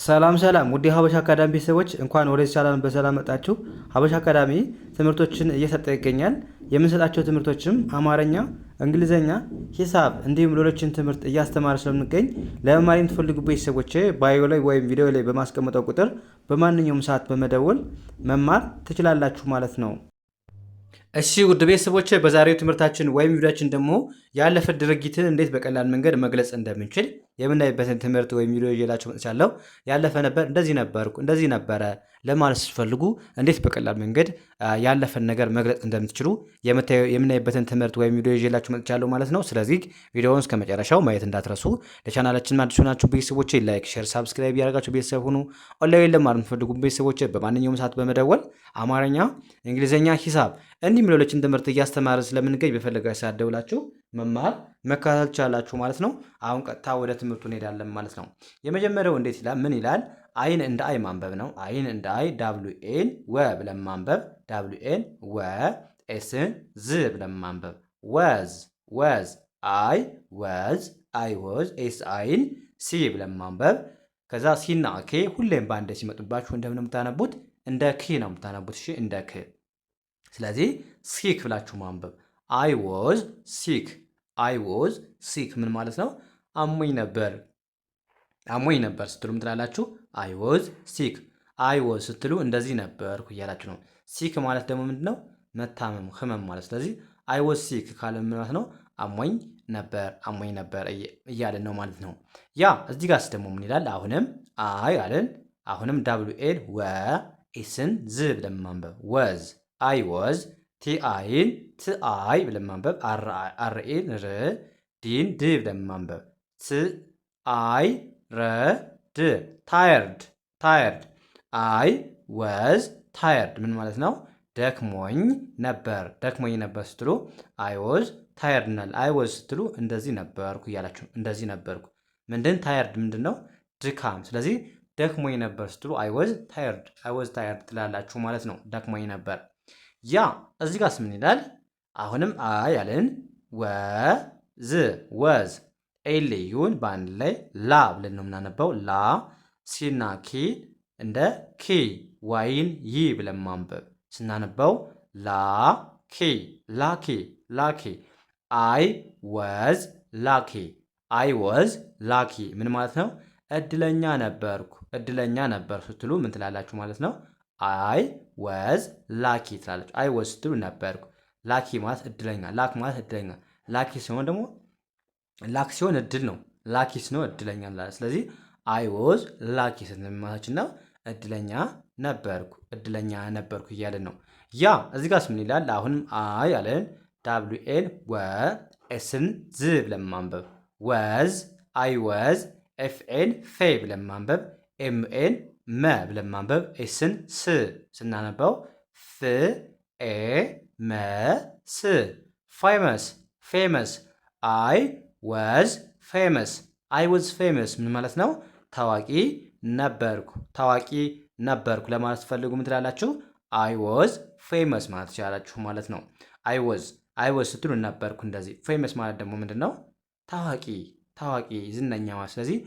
ሰላም ሰላም ውድ ሀበሻ አካዳሚ ቤተሰቦች እንኳን ወደዚህ ቻናል በሰላም መጣችሁ። ሀበሻ አካዳሚ ትምህርቶችን እየሰጠ ይገኛል። የምንሰጣቸው ትምህርቶችም አማርኛ፣ እንግሊዘኛ፣ ሂሳብ እንዲሁም ሌሎችን ትምህርት እያስተማረ ስለምንገኝ ለመማር የምትፈልጉ ቤተሰቦች ባዮ ላይ ወይም ቪዲዮ ላይ በማስቀመጠው ቁጥር በማንኛውም ሰዓት በመደወል መማር ትችላላችሁ ማለት ነው። እሺ ውድ ቤተሰቦች በዛሬው ትምህርታችን ወይም ቪዲዮችን ደግሞ ያለፈ ድርጊትን እንዴት በቀላል መንገድ መግለጽ እንደምንችል የምናይበትን ትምህርት ወይም ቪዲዮ ይዤላችሁ መጥቻለሁ። ያለፈ ነበር፣ እንደዚህ ነበርኩ፣ እንደዚህ ነበረ ለማለት ስትፈልጉ እንዴት በቀላል መንገድ ያለፈን ነገር መግለጽ እንደምትችሉ የምናይበትን ትምህርት ወይም ቪዲዮ ይዤላችሁ መጥቻለሁ ማለት ነው። ስለዚህ ቪዲዮውን እስከ መጨረሻው ማየት እንዳትረሱ። ለቻናላችን አዲስ ሆናችሁ ቤተሰቦች ላይክ፣ ሼር፣ ሳብስክራይብ ያደርጋችሁ ቤተሰብ ሁኑ። ኦንላይን ለማር የምትፈልጉ ቤተሰቦች በማንኛውም ሰዓት በመደወል አማርኛ፣ እንግሊዝኛ፣ ሂሳብ እንዲሁም ሌሎችን ትምህርት እያስተማርን ስለምንገኝ በፈለጋችሁ ሰዓት ደውላችሁ መማር መከታተል ትችላላችሁ ማለት ነው። አሁን ቀጥታ ወደ ትምህርቱ እንሄዳለን ማለት ነው። የመጀመሪያው እንዴት ይላል? ምን ይላል? አይን እንደ አይ ማንበብ ነው። አይን እንደ አይ ዳብሊው ኤን ወ ብለን ማንበብ። ዳብሊው ኤን ወ፣ ኤስን ዝ ብለን ማንበብ። ወዝ ወዝ፣ አይ ወዝ፣ አይ ወዝ፣ ኤስ አይን ሲ ብለን ማንበብ። ከዛ ሲና ኬ ሁሌም በአንድ ሲመጡባችሁ እንደምን የምታነቡት? እንደ ክ ነው የምታነቡት። እሺ እንደ ክ። ስለዚህ ሲክ ብላችሁ ማንበብ። አይ ወዝ ሲክ፣ አይ ወዝ ሲክ ምን ማለት ነው? አሞኝ ነበር። አሞኝ ነበር ስትሉ ምትላላችሁ? አይ ወዝ ሲክ። አይ ወዝ ስትሉ እንደዚህ ነበርኩ እያላችሁ ነው። ሲክ ማለት ደግሞ ምንድነው? መታመም፣ ህመም ማለት። ስለዚህ አይ ወዝ ሲክ ካለ ምን ማለት ነው? አሞኝ ነበር፣ አሞኝ ነበር እያለን ነው ማለት ነው። ያ እዚህ ጋርስ ደግሞ ምን ይላል? አሁንም አይ አለን። አሁንም ዳብሊው ኤን ወ፣ ኤስን ዝ ብለን ማንበብ። ወዝ አይ ወዝ፣ ቲ አይን ት አይ ብለን ማንበብ። አር ኤን ር፣ ዲን ድ ብለን ማንበብ። ት አይ ረ ድ፣ ታየርድ ታየርድ። አይ ወዝ ታየርድ ምን ማለት ነው? ደክሞኝ ነበር። ደክሞኝ ነበር ስትሉ አይ ወዝ ታየርድ ናል። አይ ወዝ ስትሉ እንደዚህ ነበርኩ እያላችሁ እንደዚህ ነበርኩ። ምንድን ታየርድ ምንድን ነው? ድካም። ስለዚህ ደክሞኝ ነበር ስትሉ አይ ወዝ ታየርድ፣ አይ ወዝ ታየርድ ትላላችሁ ማለት ነው። ደክሞኝ ነበር። ያ እዚህ ጋርስ ምን ይላል? አሁንም አይ አለን። ወዝ ወዝ፣ ኤልዩን በአንድ ላይ ላ ብለን ነው የምናነበው። ላ፣ ሲና ኪ እንደ ኪ፣ ዋይን ይ ብለን ማንበብ ስናነበው ላ ኪ፣ ላኪ ላኪ። አይ ወዝ ላኪ፣ አይ ወዝ ላኪ ምን ማለት ነው? እድለኛ ነበርኩ። እድለኛ ነበር ስትሉ ምን ትላላችሁ ማለት ነው? አይ ወዝ ላኪ ትላላችሁ። አይ ወዝ ስትሉ ነበርኩ። ላኪ ማለት እድለኛ፣ ላክ ማለት እድለኛ። ላኪ ሲሆን ደግሞ ላክ ሲሆን እድል ነው። ላኪ ሲሆን እድለኛ እንላለን። ስለዚህ አይ ወዝ ላኪ ስንማችን ነው እድለኛ ነበርኩ፣ እድለኛ ነበርኩ እያለን ነው። ያ እዚህ ጋርስ ምን ይላል? አሁንም አይ አለን። ዳብሊው ኤን ወ፣ ኤስን ዝ ብለን ማንበብ። ወዝ አይ ወዝ፣ ኤፍኤን ፌ ብለን ማንበብ። ኤምኤን መ ብለን ማንበብ። ኤስን ስ ስናነበው ፍ ኤ መ ስ፣ ፌመስ ፌመስ። አይ ወዝ ፌመስ፣ አይ ወዝ ፌመስ ምን ማለት ነው? ታዋቂ ነበርኩ፣ ታዋቂ ነበርኩ ለማለት ፈልጉ ምን ትላላችሁ? አይ ወዝ ፌመስ ማለት ትችላላችሁ ማለት ነው። አይ ወዝ ስትሉ ነበርኩ እንደዚህ። ፌመስ ማለት ደግሞ ምንድን ነው? ታዋቂ፣ ታዋቂ ዝነኛ ማለት። ስለዚህ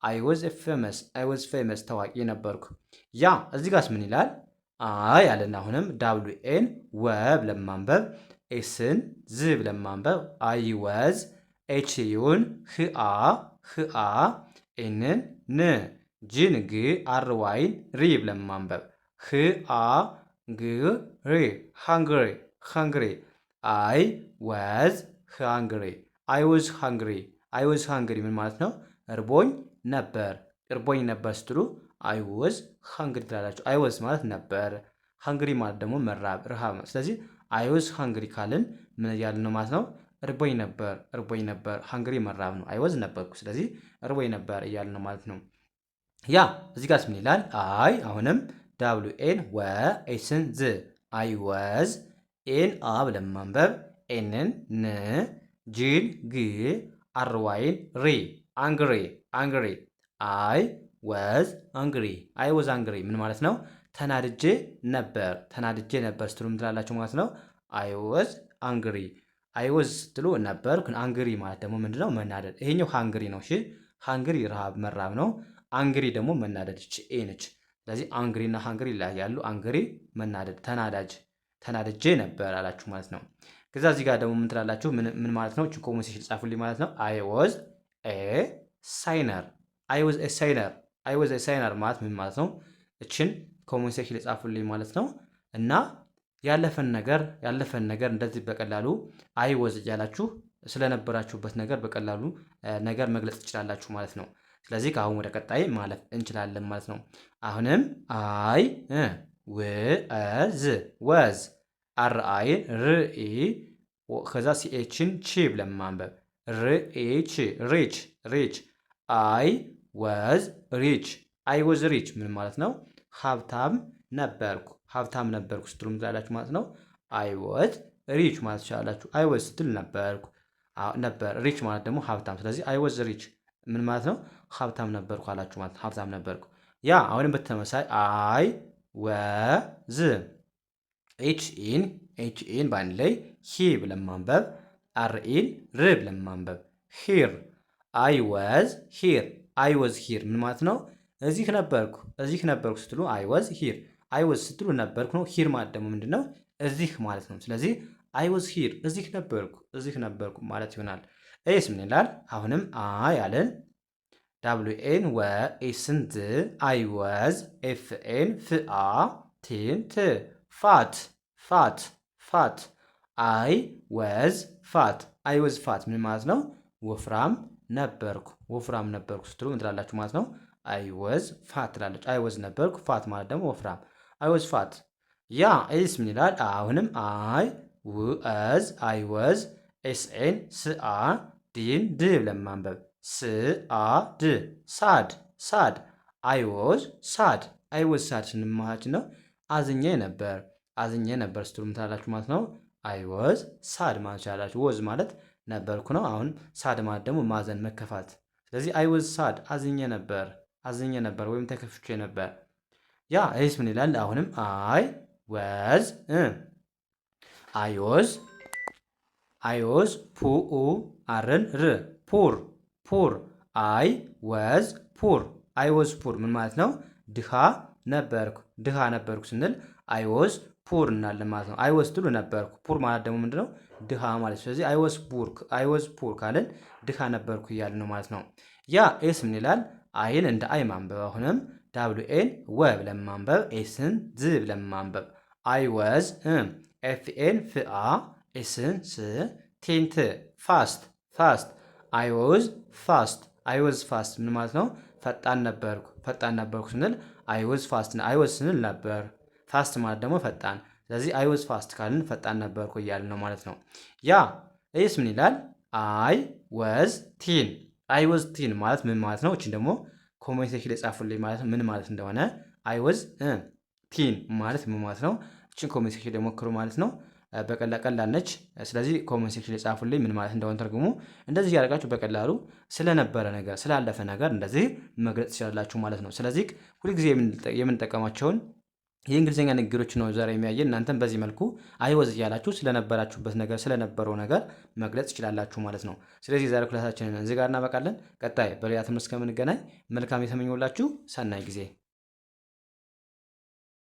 አይ ወዝ ፌመስ፣ አይ ወዝ ፌመስ ታዋቂ ነበርኩ። ያ እዚህ ጋርስ ምን ይላል? አይ አለን። አሁንም ዳብሊው ኤን ወ ብለን ማንበብ። ኤስን ዝ ብለን ማንበብ። አይ ወዝ፣ ኤች ዩን ህአ ህአ፣ ኤንን ን፣ ጅን ግ፣ አር ዋይን ሪ ብለን ማንበብ። ህአ ግ ሪ፣ ሃንግሪ ሃንግሪ። አይ ወዝ ሃንግሪ፣ አይ ወዝ ሃንግሪ፣ አይ ወዝ ሃንግሪ ምን ማለት ነው? እርቦኝ ነበር፣ እርቦኝ ነበር ስትሉ አይ ወዝ ሃንግሪ ትላላችሁ። አይ ወዝ ማለት ነበር፣ ሃንግሪ ማለት ደግሞ መራብ፣ ረሃብ። ስለዚህ አይ ወዝ ሃንግሪ ካልን ምን እያልን ነው ማለት ነው? እርቦኝ ነበር፣ እርቦኝ ነበር። ሃንግሪ መራብ ነው። አይ ወዝ ነበርኩ፣ ስለዚህ እርቦኝ ነበር እያልን ነው ማለት ነው። ያ እዚህ ጋርስ ምን ይላል? አይ አሁንም ዳብሊው ኤን ወ፣ ኤስን ዝ፣ አይ ወዝ፣ ኤን አ ብለን ማንበብ። ኤንን ን፣ ጂን ግ፣ አር ዋይን ሪ፣ አንግሪ አንግሪ። አይ ወዝ አንግሪ፣ አይ ወዝ አንግሪ ምን ማለት ነው? ተናድጄ ነበር፣ ተናድጄ ነበር ስትሉ ምን ትላላችሁ ማለት ነው? አይ ወዝ አንግሪ፣ አይ ወዝ ስትሉ ነበር። አንግሪ ማለት ደግሞ ምንድነው? መናደድ። ይሄኛው ሃንግሪ ነው። እሺ ሃንግሪ ረሃብ፣ መራብ ነው። አንግሪ ደግሞ መናደድ ኤ ነች። ስለዚህ አንግሪ እና ሃንግሪ ይለያያሉ። አንግሪ መናደድ፣ ተናዳጅ፣ ተናድጄ ነበር አላችሁ ማለት ነው። ከዛ እዚህ ጋር ደግሞ ምን ትላላችሁ? ምን ማለት ነው? እቺን ኮመን ሴክሽን ጻፉልኝ ማለት ነው። አይ ዋዝ ኤ ሳይነር፣ አይ ዋዝ ኤ ሳይነር፣ አይ ዋዝ ኤ ሳይነር ማለት ምን ማለት ነው? እቺን ኮመን ሴክሽን ጻፉልኝ ማለት ነው። እና ያለፈን ነገር እንደዚህ በቀላሉ አይ ዋዝ እያላችሁ ስለነበራችሁበት ነገር በቀላሉ ነገር መግለጽ ትችላላችሁ ማለት ነው። ስለዚህ ከአሁን ወደ ቀጣይ ማለፍ እንችላለን ማለት ነው። አሁንም አይ ወዝ አርአይን ርኢ ከዛ ሲኤችን ቺ ብለን ማንበብ ሪች ሪች ሪች አይ ወዝ ሪች አይ ወዝ ሪች ምን ማለት ነው? ሀብታም ነበርኩ ስትሉ ምትላላችሁ ማለት ነው። አይ ወዝ ሪች ማለት ትችላላችሁ። አይ ወዝ ስትል ነበርኩ ነበር፣ ሪች ማለት ደግሞ ሀብታም። ስለዚህ አይ ወዝ ሪች ምን ማለት ነው? ሀብታም ነበርኩ አላችሁ ማለት ሀብታም ነበርኩ። ያ አሁንም በተመሳይ አይ ወዝ ኤችኢን በአንድ ላይ ሂ ብለን ማንበብ፣ አርኢን ር ብለን ማንበብ ሂር። አይ ወዝ ሂር ምን ማለት ነው? እዚህ ነበርኩ ስትሉ አይ ወዝ ሂር፣ አይ ወዝ ስትሉ ነበርኩ ነው። ሂር ማለት ደግሞ ምንድን ነው? እዚህ ማለት ነው። ስለዚህ አይ ወዝ ሂር እዚህ ነበርኩ ማለት ይሆናል። ኤስ ምን ይላል? አሁንም አይ አለን ዳብሊውኤን ወኤስን ዝ አይ ወዝ ኤፍኤን ፍአ ቲን ት ፋት አይ ወዝ ፋት ምን ማለት ነው? ወፍራም ነበርኩ ስትሉ ምን ትላላችሁ ማለት ነው? አይ ወዝ ፋት ትላለች። አይ ወዝ ነበርኩ፣ ፋት ማለት ደግሞ ወፍራም። አይ ወዝ ፋት። ያ ኤስ ምን ይላል? አሁንም አይ ወዝ ኤስኤን ስአ ዲን ድ ብለን ማንበብ ስአድ ሳድ አይ ወዝ ሳድ ስንማችን ነው አዝኜ ነበር ስትሉ ምታላችሁ ማለት ነው። አይ ወዝ ሳድ ማለት ይቻላችሁ። ወዝ ማለት ነበርኩ ነው። አሁን ሳድ ማለት ደግሞ ማዘን፣ መከፋት። ስለዚህ አይ ወዝ ሳድ አዝኜ ነበር ወይም ተከፍቼ ነበር። ያ ይህስ ምን ይላል? አሁንም አይ ወዝ ፑኡ አርን ር ፑር አይ ወዝ ፑር ምን ማለት ነው? ድሃ ነበርኩ ስንል አይ ወዝ ፑር እናለን ማለት ነው። አይ ወዝ ትሉ ነበርኩ፣ ፑር ማለት ደግሞ ምንድነው? ድሃ ማለት። ስለዚህ አይ ወዝ ፑር ካለን ድሃ ነበርኩ እያልን ነው ማለት ነው። ያ ኤስ ምን ይላል? አይን እንደ አይ ማንበብ፣ አሁንም ዳብሊውኤን ወ ብለን ማንበብ፣ ኤስን ዝ ብለን ማንበብ። አይ ወዝ ኤፍኤን ፍአ ኤስን ስ ቴንት ፋስት አይ ወዝ ፋስት ምን ማለት ነው? ፈጣን ነበርኩ ስንል አይ ወዝ ፋስት፣ አይ ወዝ ስንል ነበር፣ ፋስት ማለት ደግሞ ፈጣን። ስለዚህ አይ ወዝ ፋስት ካልን ፈጣን ነበርኩ እያልን ነው ማለት ነው። ያ ኤስ ምን ይላል? አይ ወዝ ቲን ማለት ምን ማለት ነው? እችን ደግሞ ኮሜንት ሴክሽን ላይ ጻፉልኝ ማለት ነው ምን ማለት እንደሆነ። አይ ወዝ ቲን ማለት ምን ማለት ነው? እችን ኮሜንት ሴክሽን ላይ ሞክሩ ማለት ነው። ቀላል ነች። ስለዚህ ኮሜንት ሴክሽን ላይ ጻፉልኝ ምን ማለት እንደሆነ ተርጉሙ። እንደዚህ ያደርጋችሁ በቀላሉ ስለነበረ ነገር ስላለፈ ነገር እንደዚህ መግለጽ ትችላላችሁ ማለት ነው። ስለዚህ ሁልጊዜ የምንጠቀማቸውን የእንግሊዝኛ ንግግሮች ነው ዛሬ የሚያየን። እናንተም በዚህ መልኩ አይ ወዝ እያላችሁ ስለነበራችሁበት ነገር ስለነበረው ነገር መግለጽ ትችላላችሁ ማለት ነው። ስለዚህ ዛሬ ክላሳችንን እዚህ ጋር እናበቃለን። ቀጣይ በሌላ ትምህርት እስከምንገናኝ መልካም የተመኘሁላችሁ ሰናይ ጊዜ